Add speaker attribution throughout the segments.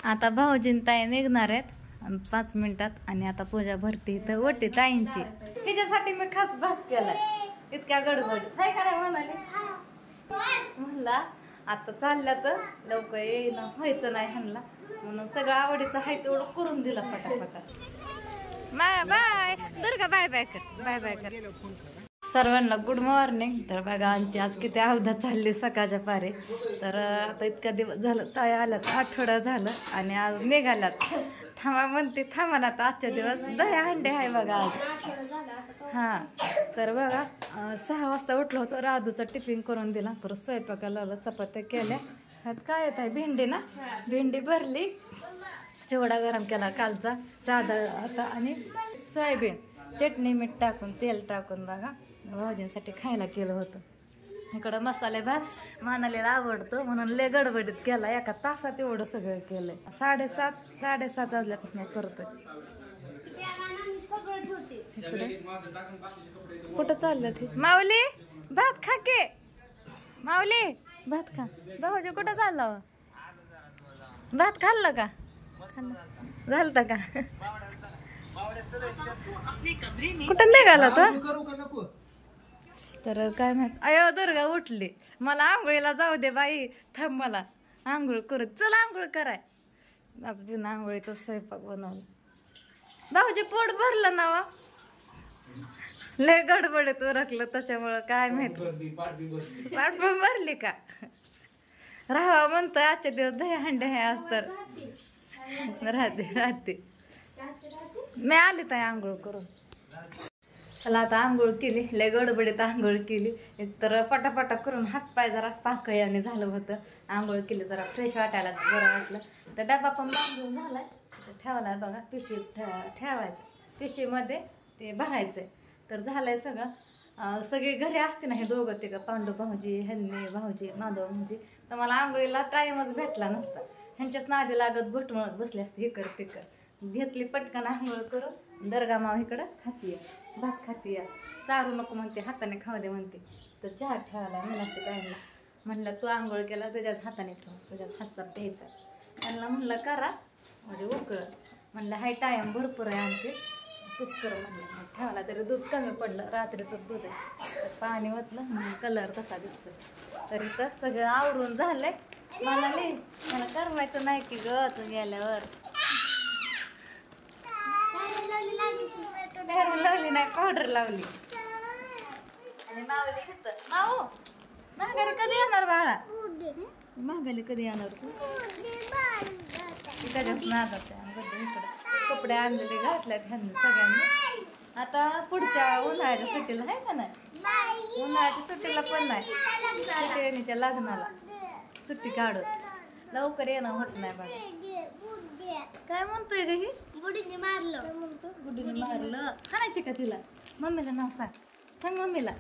Speaker 1: आता भाऊजीन ताई निघणार आहेत 5 मिनिटात आणि आता पूजा भरती तर ओटी ताईंची तिच्यासाठी मी खास भात केलाय इतक्या गडबड काय काय म्हणाले म्हणला आता चालल्या तर लवकर येईना व्हायचं नाही ह्यांना म्हणून सगळं आवडीचं आहे तेवढं करून दिलं पटापटा bye bye Durga bye bye कर बाय बाय कर सर्वांना गुड मॉर्निंग. तर बघा आमची आज किती अवधा चालली सकाळच्या पारे. तर आता इतका दिवस झालं ताई आल्यात आठवडा झालं आणि आज निघाल्यात थांबा म्हणते थांबा ना आता आजच्या दिवस 10 अंडे आहे बघा आज. हां तर बघा 6 वाजता उठलो होतो राधूचा टिफिन करून दिला परत स्वयंपाकाला लावलं चपात्या केल्या ह्यात काय येत आहे भेंडी ना भेंडी भरली चिवडा गरम केला कालचा साधा आता आणि सोयाबीन चटणी मीठ टाकून तेल टाकून बघा भाजींसाठी खायला केलं होतं. इकडं मसाले भात मानालीला आवडतो म्हणून लय गडबडीत केला एका तासात एवढं सगळं केलंय 7:30 वाजल्यापासून करतोय. कुठं चाललं ते माऊली भात खा के माऊली भात खा भाऊजी कुठं चाललं भात खाल्लं का झालं का कुठं निघाला तो तर काय माहित अयो दुर्गा उठली मला आंघोळीला जाऊ दे बाई थांब मला आंघोळ करू चल आंघोळ कराय आज बिना आंघोळीचा स्वयंपाक बनवला. भाऊजी पोट भरलं ना वा लय गडबडीत उरकलं त्याच्यामुळं काय माहित पाठ पण भरली का राहावा म्हणतोय आजच्या दिवस 10 अंडे आहे आज तर राहते मी आली ताई आंघोळ करून. चला आता आंघोळ केली लय गडबडीत आंघोळ केली एक तर पटापटा करून हातपाय जरा पाकळ्याने झालं होतं आंघोळ केली जरा फ्रेश वाटायला बरं वाटलं. तर डबा पण बांधून झालाय ठेवलाय बघा पिशवीत ठेवायचं पिशवीमध्ये ते भरायचंय तर झालंय सगळं. सगळे घरी असते ना हे दोघं ते का पांडू भाऊजी ह्यांनी भाऊजी माधव भाऊजी तर मला आंघोळीला टाइमच भेटला नसता ह्यांच्याच नादी लागत घोटमळत बसले असते हे कर ते कर घेतली पटकन आंघोळ करून दर्गा माव इकडं खातीये भात खातीये चारू नको म्हणते हाताने खाऊ दे म्हणते तर चहा ठेवायला मला टाईमला म्हणलं तू आंघोळ केला तुझ्याच हाताने ठेव तुझ्याच हातचा प्यायचा त्यांना म्हणलं करा म्हणजे उकळ म्हणलं हाय टाईम भरपूर आहे आणखी तूच कर म्हणलं ठेवायला तरी दूध कमी पडलं रात्रीचं दूध आहे पाणी ओतलं म्हणून कलर तसा दिसतो तरी तर सगळं आवरून झालंय मला करवायचं नाही की ग तू गेल्यावर लावली नाही पावडर लावली आणि मावली घेत माऊ माघारी कधी येणार बाळा माघारी कधी येणार तू त्याच्याच नादात इकडं कपडे आणलेले घातल्यात ह्यांनी सगळ्यांनी आता पुढच्या उन्हाळ्याच्या सुट्टीला आहे का नाही उन्हाळ्याच्या सुट्टीला पण नाही सुट्टीच्या लग्नाला सुट्टी काढत लवकर येणं होत नाही बघा. काय म्हणतोय ग ही गुडीने मारलं हाणायची का तिला मम्मीला नाव सांग मम्मीला.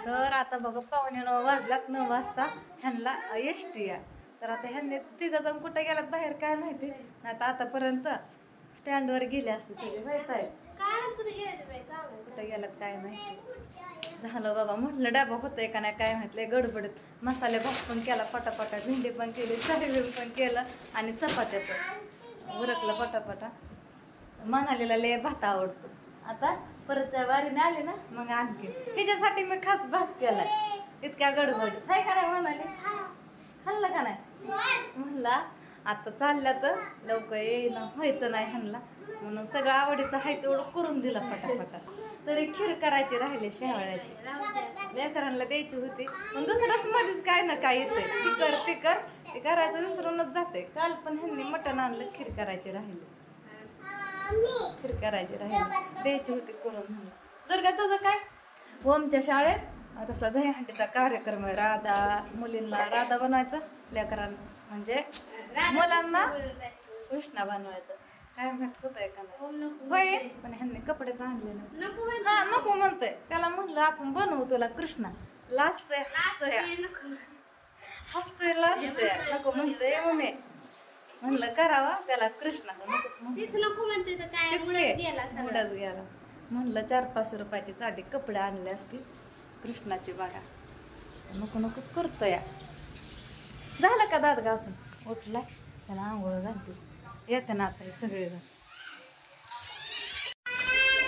Speaker 1: तर आता बघा 9:15 वाजलात 9 वाजता ह्यांना एसटी या तर आता ह्यांनी 3 जण कुठे गेलात बाहेर काय माहिती नाही तर आतापर्यंत स्टँडवर गेले असते सगळे माहित आहे कुठे गेलात काय माहिती झालं बाबा म्हटलं डबा होतोय का नाही काय माहितलं गडबडीत मसाले भात पण केला पटापटा भेंडी पण केली सोयाबीन पण केलं आणि चपात्या पण उरकलं पटापटा. मनालीला लय भात आवडतो आता परत वारीने आली ना मग आणखी तिच्यासाठी मी खास भात केलाय इतक्या गडबडीत हाय का नाही म्हणाली खाल्लं का नाही म्हणला आता चालल्या तर लवकर येईना व्हायचं नाही ह्यांना म्हणून सगळं आवडीचं आहे तेवढं करून दिलं पटापटा. तरी खीर करायची राहिली शेवाळ्याची लेकरांना द्यायची होती पण दुसरंच मध्येच काय ना काय येतंय ती कर ते करायचं विसरूनच जाते. काल पण ह्यांनी मटण आणलं खीर करायची राहिली द्यायची होती करून म्हणून. जर का तुझं काय ओमच्या शाळेत तसला दहीहंडीचा कार्यक्रम आहे मुलींना राधा बनवायचं लेकरांना म्हणजे मुलांना कृष्णा बनवायचं काय माहित होत आहे का नाही पण ह्यांनी कपडेच आणलेले हा नको म्हणतोय त्याला म्हणलं आपण बनवू तुला कृष्णा लाजतोय हसतोय लाजतोय नको म्हणतोय मम्मी म्हणलं करावा त्याला कृष्णा नको म्हणते गेला म्हणलं 400-500 रुपयाची साधी कपडे आणले असतील कृष्णाची बघा नको नकोच करतोय. झालं का दात घासून उठला त्याला आंघोळ घालते. येते ना आता हे सगळेजण.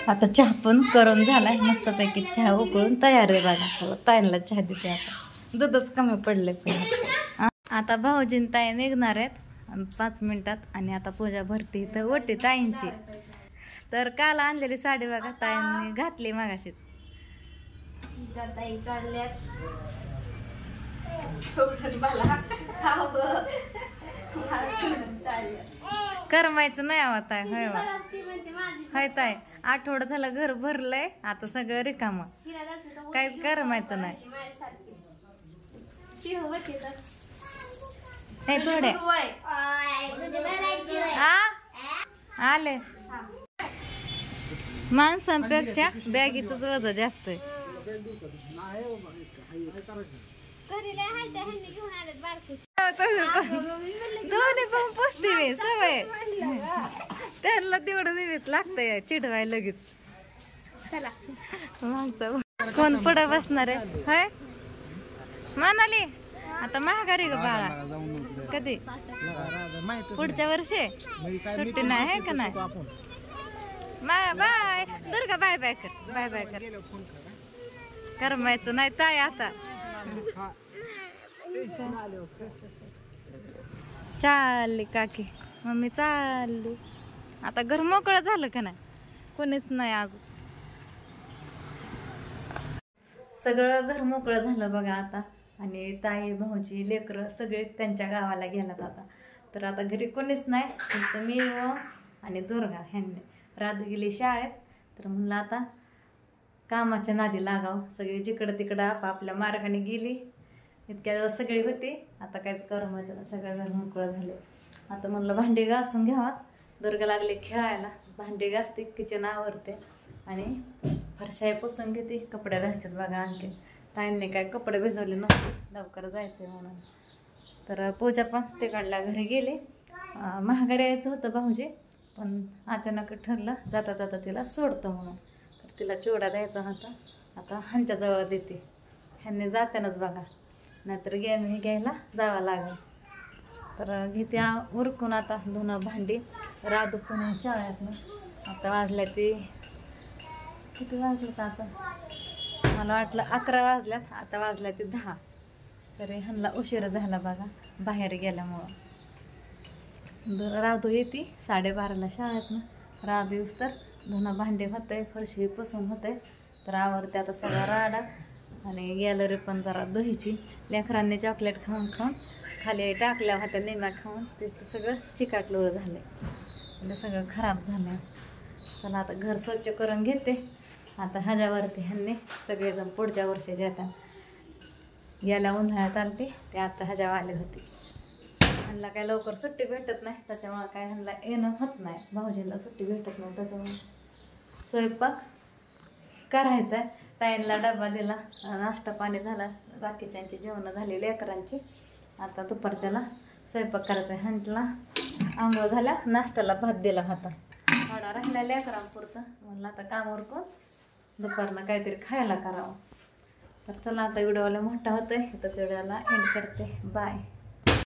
Speaker 1: आता चहा पण करून झालाय मस्तपैकी. चहा उकळून तयार आहे बघा. ताईंना चहा देते. आता दूधच कमी पडले पण. आता भाऊजीन ताई निघणार आहेत 5 मिनिटात. आणि आता पूजा भरती तर ओटी ताईंची. तर काल आणलेली साडी बघा ताईंनी घातली मागाशीच. करमायचं नाही आवत आहे. होय ताई आठवडा झाला घर भरलंय. आता सगळं रिकाम. काहीच करमायचं नाही. थोडे आले. माणसांपेक्षा बॅगीच वजन जास्त आहे. दोन्ही पण पुसते मी सवय. त्यांना तेवढं निमित्त लागतंय चिडवाय लगेच. मागचं कोण पुढे बसणार आहे होय म्हणाली. आता महागारी ग बाळा. कधी पुढच्या वर्षी सुट्टी नाही आहे का नाही. बाय दुर्गा बाय बाय कर. बाय बाय कर. करमायचं नाही ताई आता. चालली काकी मम्मी चालली. आता घर मोकळं झालं का नाही. कोणीच नाही आज. सगळं घर मोकळं झालं बघा आता. आणि ताई भाऊजी लेकरं सगळे त्यांच्या गावाला गेलात आता. तर आता घरी कोणीच नाही. फक्त मी आणि दुर्गा ह्यांनी. राधू गेली शाळेत. तर म्हणलं आता कामाच्या नादी लागावं. सगळी जिकडं तिकडं आपापल्या मार्गाने गेली. इतक्या दिवस सगळी होती. आता काहीच करमायचं. सगळं घर मोकळं झाले. आता म्हणलं भांडी घासून घ्यावात. दुर्गा लागले खेळायला. भांडी घासते किचन आवरते आणि फरशाई पुसून घेते. कपडे राहायच्यात बघा आणखी. ताईंनी काय कपडे भिजवले नव्हते. लवकर जायचे म्हणून. तर पूजा पण तिकडल्या घरी गेले. महागारी यायचं होतं भाऊजी. पण अचानक ठरलं जाता जाता तिला सोडतं म्हणून. तर तिला चिवडा द्यायचा होता. आता ह्यांच्या जवळ देते. ह्यांनी जातानाच बघा. नाहीतर घ्यायला जावं लागेल. तर घेते उरकून आता धुणं भांडी. राधू पण शाळेतनं. आता वाजल्या ते किती वाजलेत आता. मला वाटलं 11 वाजल्यात. आता वाजल्या ते 10. तरी ह्यांना उशीर झाला बघा बाहेर गेल्यामुळं. राधू येते 12:30ला शाळेतनं. राधू येऊस तर धुणं भांडी होतंय. फरशी पुसून होतंय. तर आवडते आता सगळा राडा. आणि गॅलरी पण जरा धुईची. लेकरांनी चॉकलेट खाऊन खाऊन खाली टाकल्या होत्या निम्या खाऊन. ते सगळं चिकाटलोळ झालं. म्हणजे सगळं खराब झालं. चला आता घर स्वच्छ करून घेते. आता ह्याच्यावरती ह्यांनी सगळेजण पुढच्या वर्षी येतात. गेल्या उन्हाळ्यात आलते ते आता ह्याच्यावर आले होते. ह्यांना काय लवकर सुट्टी भेटत नाही. त्याच्यामुळं काय ह्यांना येणं होत नाही. भाऊजींना सुट्टी भेटत नाही. त्याच्यामुळे स्वयंपाक करायचा आहे. ताईंना डबा दिला. नाश्ता पाणी झाला. बाकीच्यांची जेवणं झाली लेकरांची. आता दुपारच्याला स्वयंपाक करायचा आहे. ह्यांना आंघोळ झाल्या. नाश्त्याला भात दिला होता. थोडा राहिला लेकरांपुरतं. म्हणलं आता काम उरकून दुपारनं काहीतरी खायला करावं. तर चला आता व्हिडिओला मोठा होतोय. तर व्हिडिओला एंड करते. बाय.